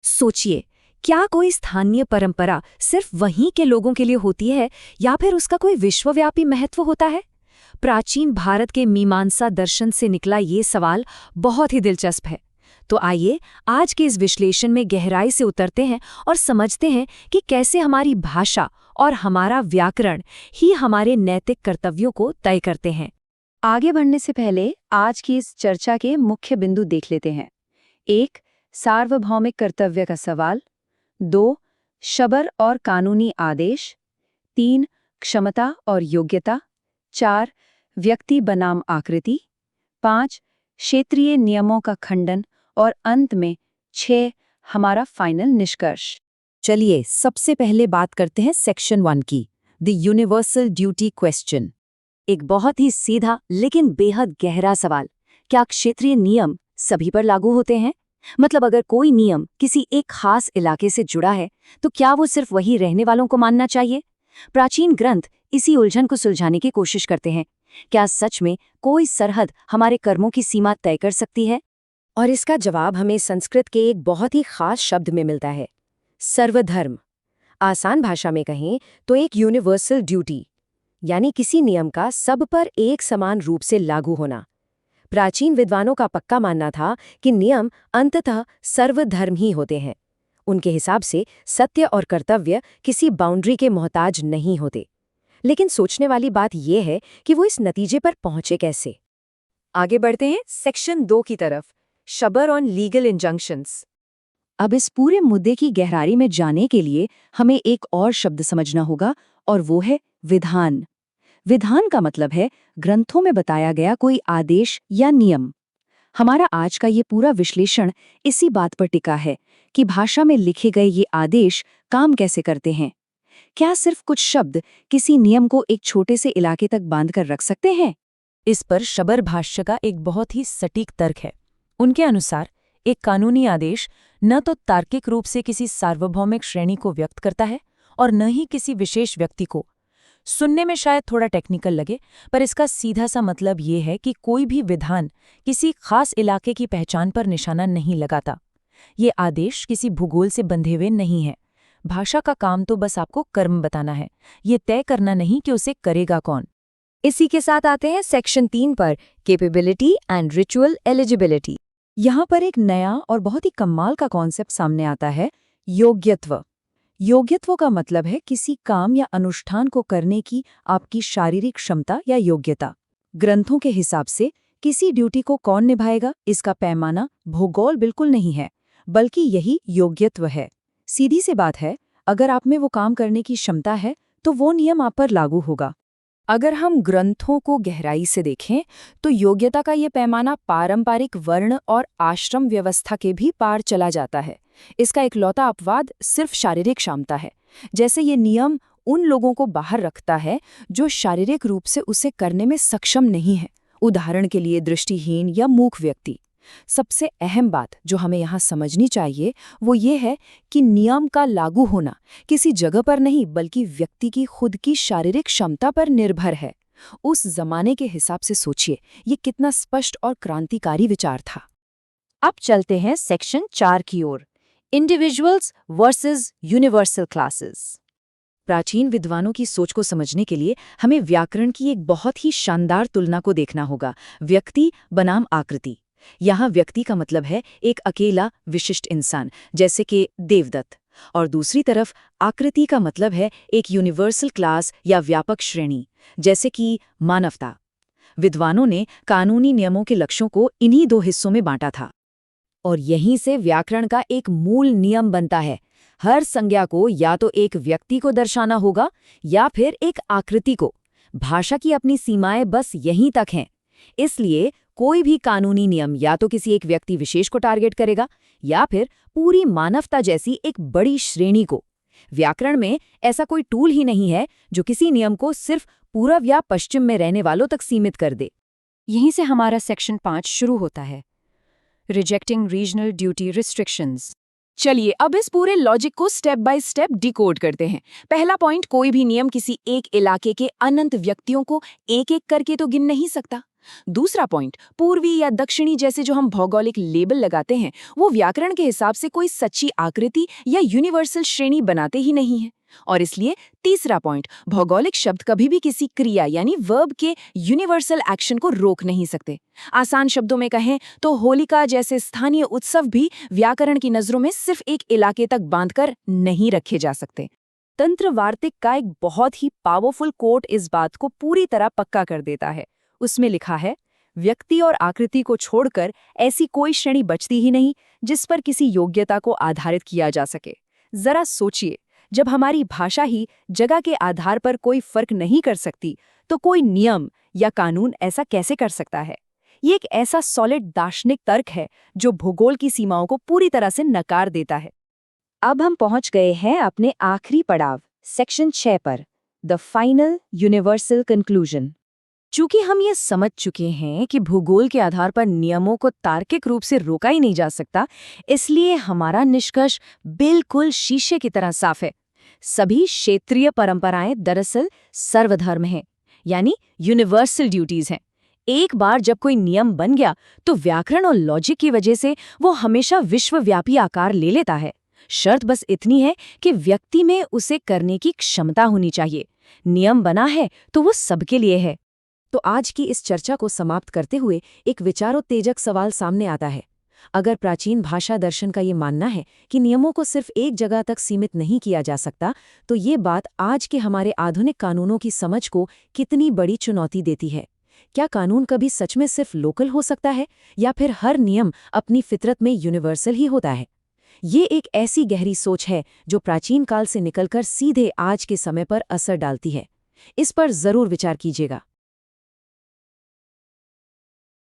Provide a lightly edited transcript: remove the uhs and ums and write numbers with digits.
सोचिए, क्या कोई स्थानीय परंपरा सिर्फ वहीं के लोगों के लिए होती है या फिर उसका कोई विश्वव्यापी महत्व होता है? प्राचीन भारत के मीमांसा दर्शन से निकला ये सवाल बहुत ही दिलचस्प है। तो आइए आज के इस विश्लेषण में गहराई से उतरते हैं और समझते हैं कि कैसे हमारी भाषा और हमारा व्याकरण ही हमारे नैतिक कर्तव्यों को तय करते हैं। आगे बढ़ने से पहले आज की इस चर्चा के मुख्य बिंदु देख लेते हैं। 1. सार्वभौमिक कर्तव्य का सवाल। 2. शबर और कानूनी आदेश। 3. क्षमता और योग्यता। 4. व्यक्ति बनाम आकृति। 5. क्षेत्रीय नियमों का खंडन। और अंत में 6. हमारा फाइनल निष्कर्ष। चलिए सबसे पहले बात करते हैं सेक्शन 1 की, द यूनिवर्सल ड्यूटी क्वेश्चन। एक बहुत ही सीधा लेकिन बेहद गहरा सवाल। क्या क्षेत्रीय नियम सभी पर लागू होते हैं? मतलब अगर कोई नियम किसी एक खास इलाके से जुड़ा है तो क्या वो सिर्फ वही रहने वालों को मानना चाहिए? प्राचीन ग्रंथ इसी उलझन को सुलझाने की कोशिश करते हैं। क्या सच में कोई सरहद हमारे कर्मों की सीमा तय कर सकती है? और इसका जवाब हमें संस्कृत के एक बहुत ही खास शब्द में मिलता है, सर्वधर्म। आसान भाषा में कहें तो एक यूनिवर्सल ड्यूटी, यानी किसी नियम का सब पर एक समान रूप से लागू होना। प्राचीन विद्वानों का पक्का मानना था कि नियम अंततः सर्वधर्म ही होते हैं। उनके हिसाब से सत्य और कर्तव्य किसी बाउंड्री के मोहताज नहीं होते। लेकिन सोचने वाली बात यह है कि वो इस नतीजे पर पहुंचे कैसे। आगे बढ़ते हैं सेक्शन 2 की तरफ, शबर ऑन लीगल इंजंक्शंस। अब इस पूरे मुद्दे की गहराई में जाने के लिए हमें एक और शब्द समझना होगा और वो है विधान। विधान का मतलब है ग्रंथों में बताया गया कोई आदेश या नियम। हमारा आज का ये पूरा विश्लेषण इसी बात पर टिका है कि भाषा में लिखे गए ये आदेश काम कैसे करते हैं। क्या सिर्फ कुछ शब्द किसी नियम को एक छोटे से इलाके तक बांधकर रख सकते हैं? इस पर शबर भाष्य का एक बहुत ही सटीक तर्क है। उनके अनुसार एक कानूनी आदेश न तो तार्किक रूप से किसी सार्वभौमिक श्रेणी को व्यक्त करता है और न ही किसी विशेष व्यक्ति को। सुनने में शायद थोड़ा टेक्निकल लगे, पर इसका सीधा सा मतलब ये है कि कोई भी विधान किसी खास इलाके की पहचान पर निशाना नहीं लगाता। ये आदेश किसी भूगोल से बंधे हुए नहीं है। भाषा का काम तो बस आपको कर्म बताना है, ये तय करना नहीं कि उसे करेगा कौन। इसी के साथ आते हैं सेक्शन 3 पर, कैपेबिलिटी एंड रिचुअल एलिजिबिलिटी। यहाँ पर एक नया और बहुत ही कमाल का कॉन्सेप्ट सामने आता है, योग्यत्व। योग्यत्व का मतलब है किसी काम या अनुष्ठान को करने की आपकी शारीरिक क्षमता या योग्यता। ग्रंथों के हिसाब से किसी ड्यूटी को कौन निभाएगा, इसका पैमाना भूगोल बिल्कुल नहीं है, बल्कि यही योग्यत्व है। सीधी सी बात है, अगर आप में वो काम करने की क्षमता है तो वो नियम आप पर लागू होगा। अगर हम ग्रंथों को गहराई से देखें तो योग्यता का ये पैमाना पारंपरिक वर्ण और आश्रम व्यवस्था के भी पार चला जाता है। इसका इकलौता अपवाद सिर्फ शारीरिक क्षमता है, जैसे ये नियम उन लोगों को बाहर रखता है जो शारीरिक रूप से उसे करने में सक्षम नहीं है, उदाहरण के लिए दृष्टिहीन या मूक व्यक्ति। सबसे अहम बात जो हमें यहाँ समझनी चाहिए वो ये है कि नियम का लागू होना किसी जगह पर नहीं बल्कि व्यक्ति की खुद की शारीरिक क्षमता पर निर्भर है। उस जमाने के हिसाब से सोचिए, ये कितना स्पष्ट और क्रांतिकारी विचार था। अब चलते हैं सेक्शन 4 की ओर, इंडिविजुअल्स वर्सेस यूनिवर्सल क्लासेस। प्राचीन विद्वानों की सोच को समझने के लिए हमें व्याकरण की एक बहुत ही शानदार तुलना को देखना होगा, व्यक्ति बनाम आकृति। यहाँ व्यक्ति का मतलब है एक अकेला विशिष्ट इंसान, जैसे कि देवदत्त, और दूसरी तरफ आकृति का मतलब है एक यूनिवर्सल क्लास या व्यापक श्रेणी, जैसे कि मानवता। विद्वानों ने कानूनी नियमों के लक्ष्यों को इन्हीं 2 हिस्सों में बांटा था। और यहीं से व्याकरण का एक मूल नियम बनता है, हर संज्ञा को या तो एक व्यक्ति को दर्शाना होगा या फिर एक आकृति को। भाषा की अपनी सीमाएं बस यहीं तक हैं। इसलिए कोई भी कानूनी नियम या तो किसी एक व्यक्ति विशेष को टारगेट करेगा या फिर पूरी मानवता जैसी एक बड़ी श्रेणी को। व्याकरण में ऐसा कोई टूल ही नहीं है जो किसी नियम को सिर्फ पूर्व या पश्चिम में रहने वालों तक सीमित कर दे। यहीं से हमारा सेक्शन 5 शुरू होता है, रिजेक्टिंग रीजनल ड्यूटी रिस्ट्रिक्शंस। चलिए अब इस पूरे लॉजिक को स्टेप बाय स्टेप डिकोड करते हैं। पहला पॉइंट, कोई भी नियम किसी एक इलाके के अनंत व्यक्तियों को एक एक करके तो गिन नहीं सकता। दूसरा पॉइंट, पूर्वी या दक्षिणी जैसे जो हम भौगोलिक लेबल लगाते हैं, वो व्याकरण के हिसाब से कोई सच्ची आकृति या यूनिवर्सल श्रेणी बनाते ही नहीं है। और इसलिए तीसरा पॉइंट, भौगोलिक शब्द कभी भी किसी क्रिया यानी वर्ब के यूनिवर्सल एक्शन को रोक नहीं सकते। आसान शब्दों में कहें तो होलिका जैसे स्थानीय उत्सव भी व्याकरण की नजरों में सिर्फ एक इलाके तक बांधकर नहीं रखे जा सकते। तंत्र वार्तिक का एक बहुत ही पावरफुल कोट इस बात को पूरी तरह पक्का कर देता है। उसमें लिखा है, व्यक्ति और आकृति को छोड़कर ऐसी कोई श्रेणी बचती ही नहीं जिस पर किसी योग्यता को आधारित किया जा सके। जरा सोचिए, जब हमारी भाषा ही जगह के आधार पर कोई फर्क नहीं कर सकती, तो कोई नियम या कानून ऐसा कैसे कर सकता है? ये एक ऐसा सॉलिड दार्शनिक तर्क है जो भूगोल की सीमाओं को पूरी तरह से नकार देता है। अब हम पहुंच गए हैं अपने आखिरी पड़ाव, सेक्शन 6 पर, द फाइनल यूनिवर्सल कंक्लूजन। चूंकि हम ये समझ चुके हैं कि भूगोल के आधार पर नियमों को तार्किक रूप से रोका ही नहीं जा सकता, इसलिए हमारा निष्कर्ष बिल्कुल शीशे की तरह साफ है। सभी क्षेत्रीय परंपराएं दरअसल सर्वधर्म हैं, यानी यूनिवर्सल ड्यूटीज हैं। एक बार जब कोई नियम बन गया तो व्याकरण और लॉजिक की वजह से वो हमेशा विश्वव्यापी आकार ले लेता है। शर्त बस इतनी है कि व्यक्ति में उसे करने की क्षमता होनी चाहिए। नियम बना है तो वो सबके लिए है। तो आज की इस चर्चा को समाप्त करते हुए एक विचारोत्तेजक सवाल सामने आता है। अगर प्राचीन भाषा दर्शन का ये मानना है कि नियमों को सिर्फ एक जगह तक सीमित नहीं किया जा सकता, तो ये बात आज के हमारे आधुनिक कानूनों की समझ को कितनी बड़ी चुनौती देती है। क्या कानून कभी सच में सिर्फ लोकल हो सकता है, या फिर हर नियम अपनी फितरत में यूनिवर्सल ही होता है? ये एक ऐसी गहरी सोच है जो प्राचीन काल से निकलकर सीधे आज के समय पर असर डालती है। इस पर जरूर विचार कीजिएगा।